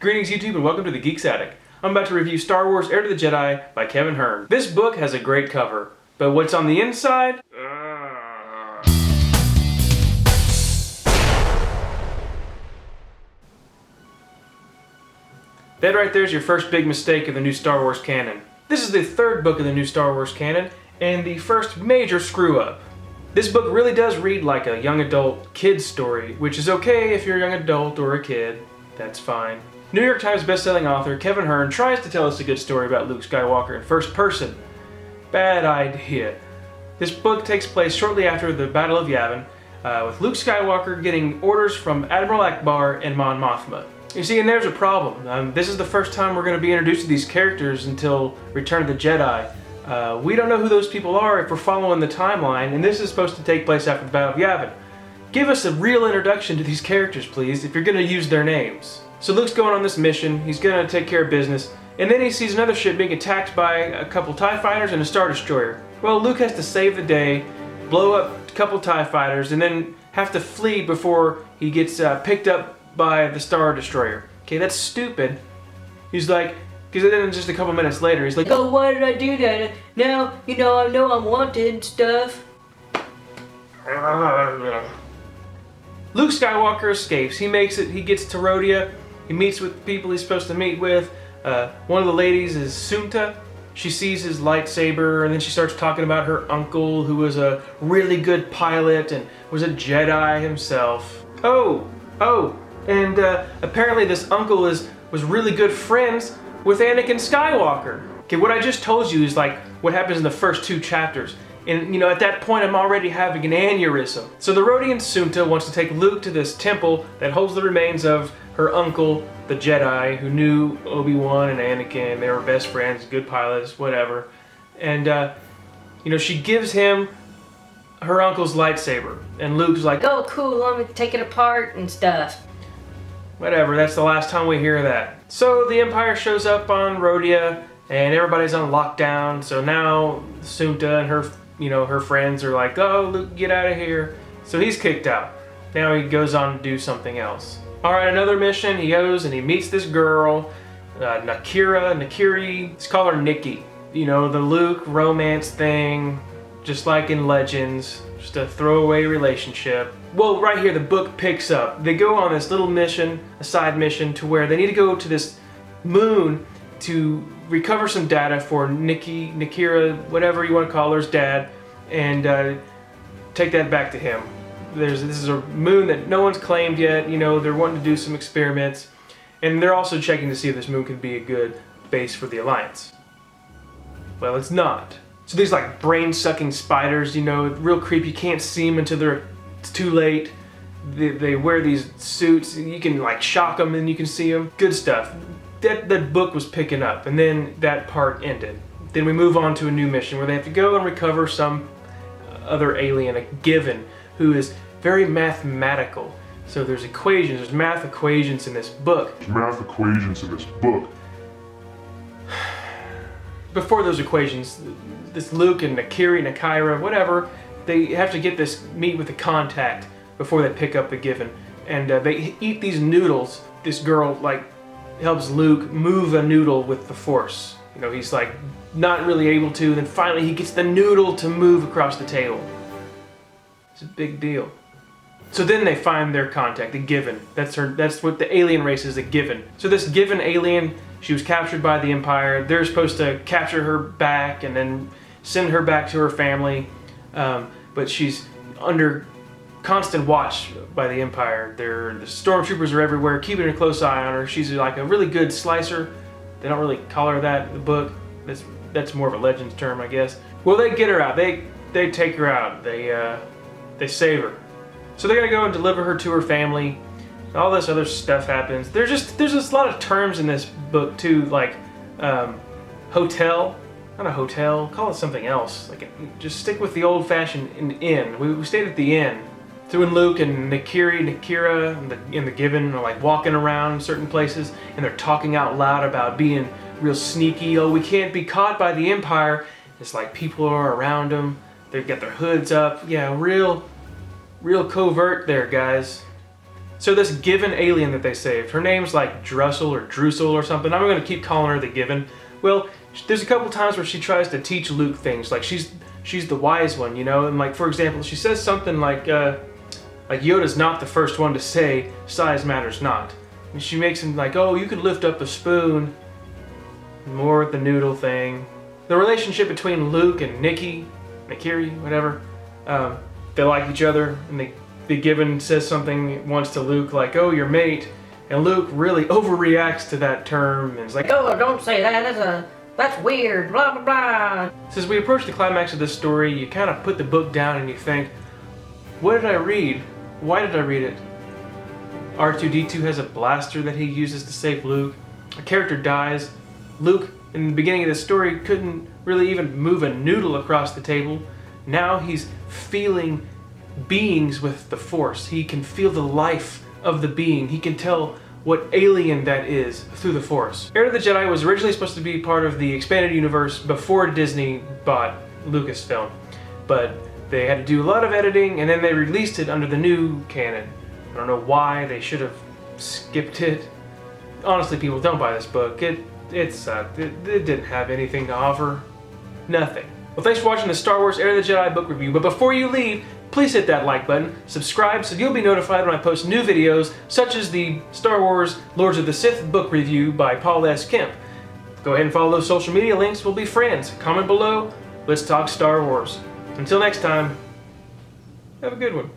Greetings YouTube and welcome to the Geeks Attic. I'm about to review Star Wars Heir to the Jedi by Kevin Hearne. This book has a great cover, but what's on the inside? That right there is your first big mistake of the new Star Wars canon. This is the third book of the new Star Wars canon, and the first major screw-up. This book really does read like a young adult kid's story, which is okay if you're a young adult or a kid. That's fine. New York Times bestselling author Kevin Hearne tries to tell us a good story about Luke Skywalker in first person. Bad idea. This book takes place shortly after the Battle of Yavin, with Luke Skywalker getting orders from Admiral Akbar and Mon Mothma. You see, and there's a problem. This is the first time we're going to be introduced to these characters until Return of the Jedi. We don't know who those people are if we're following the timeline, and this is supposed to take place after the Battle of Yavin. Give us a real introduction to these characters, please, if you're going to use their names. So Luke's going on this mission, he's going to take care of business, and then he sees another ship being attacked by a couple TIE fighters and a Star Destroyer. Well, Luke has to save the day, blow up a couple TIE fighters, and then have to flee before he gets picked up by the Star Destroyer. Okay, that's stupid. He's like, because then just a couple minutes later, he's like, oh, why did I do that? Now, I know I'm wanted and stuff. Luke Skywalker escapes. He makes it, he gets to Rodia. He meets with people he's supposed to meet with. One of the ladies is Sunta. She sees his lightsaber and then she starts talking about her uncle who was a really good pilot and was a Jedi himself. And apparently this uncle was really good friends with Anakin Skywalker. Okay, what I just told you is like what happens in the first two chapters. And at that point I'm already having an aneurysm. So the Rodian Sunta wants to take Luke to this temple that holds the remains of her uncle, the Jedi, who knew Obi-Wan and Anakin. They were best friends, good pilots, whatever. And she gives him her uncle's lightsaber. And Luke's like, oh cool, let me take it apart and stuff. Whatever, that's the last time we hear that. So the Empire shows up on Rodia and everybody's on lockdown. So now Sunta and her friends are like, oh, Luke, get out of here. So he's kicked out. Now he goes on to do something else. All right, another mission. He goes and he meets this girl, Nakiri. Let's call her Nikki. The Luke romance thing, just like in Legends, just a throwaway relationship. Well, right here the book picks up. They go on this little mission, a side mission, to where they need to go to this moon to recover some data for Nakira, whatever you want to call her's dad, and take that back to him. This is a moon that no one's claimed yet. They're wanting to do some experiments, and they're also checking to see if this moon can be a good base for the Alliance. Well, it's not. So these like brain-sucking spiders, real creepy. You can't see them until it's too late. They wear these suits. You can like shock them and you can see them. Good stuff. That book was picking up, and then that part ended. Then we move on to a new mission where they have to go and recover some other alien, a Given, who is very mathematical. So there's math equations in this book. Before those equations, this Luke and Nakira, whatever, they have to meet with the contact before they pick up the Given. And they eat these noodles. This girl helps Luke move a noodle with the Force. He's like not really able to, then finally he gets the noodle to move across the table. It's a big deal. So then they find their contact, the Given. That's what the alien race is, a Given. So this Given alien, she was captured by the Empire. They're supposed to capture her back and then send her back to her family. But she's under constant watch by the Empire. The stormtroopers are everywhere, keeping a close eye on her. She's like a really good slicer. They don't really call her that in the book. That's more of a Legends term, I guess. Well, they get her out. They take her out. They save her. So they're gonna go and deliver her to her family. All this other stuff happens. There's just a lot of terms in this book too, like hotel. Not a hotel. Call it something else. Just stick with the old-fashioned inn. We stayed at the inn. So when Luke and Nakira and the Given are like walking around certain places and they're talking out loud about being real sneaky. Oh, we can't be caught by the Empire. It's like people are around them. They've got their hoods up. Yeah, real covert there, guys. So this Given alien that they saved, her name's like Drussel or Drusel or something. I'm going to keep calling her the Given. Well, there's a couple times where she tries to teach Luke things, like she's the wise one, you know. And like, for example, she says something like Yoda's not the first one to say size matters not. And she makes him like, oh, you can lift up a spoon. More with the noodle thing. The relationship between Luke and Nakiri, whatever, they like each other, and the Given says something once to Luke like, oh, your mate, and Luke really overreacts to that term and is like, Oh, don't say that. That's weird. Blah blah blah. So as we approach the climax of this story, you kind of put the book down and you think, what did I read? Why did I read it? R2-D2 has a blaster that he uses to save Luke. A character dies. Luke, in the beginning of the story, couldn't really even move a noodle across the table. Now he's feeling beings with the Force. He can feel the life of the being. He can tell what alien that is through the Force. Heir to the Jedi was originally supposed to be part of the expanded universe before Disney bought Lucasfilm, but they had to do a lot of editing and then they released it under the new canon. I don't know why they should have skipped it. Honestly, people, don't buy this book. It sucked. It didn't have anything to offer. Nothing. Well, thanks for watching the Star Wars Heir to the Jedi book review, but before you leave, please hit that like button, subscribe so you'll be notified when I post new videos, such as the Star Wars Lords of the Sith book review by Paul S. Kemp. Go ahead and follow those social media links, we'll be friends. Comment below, let's talk Star Wars. Until next time, have a good one.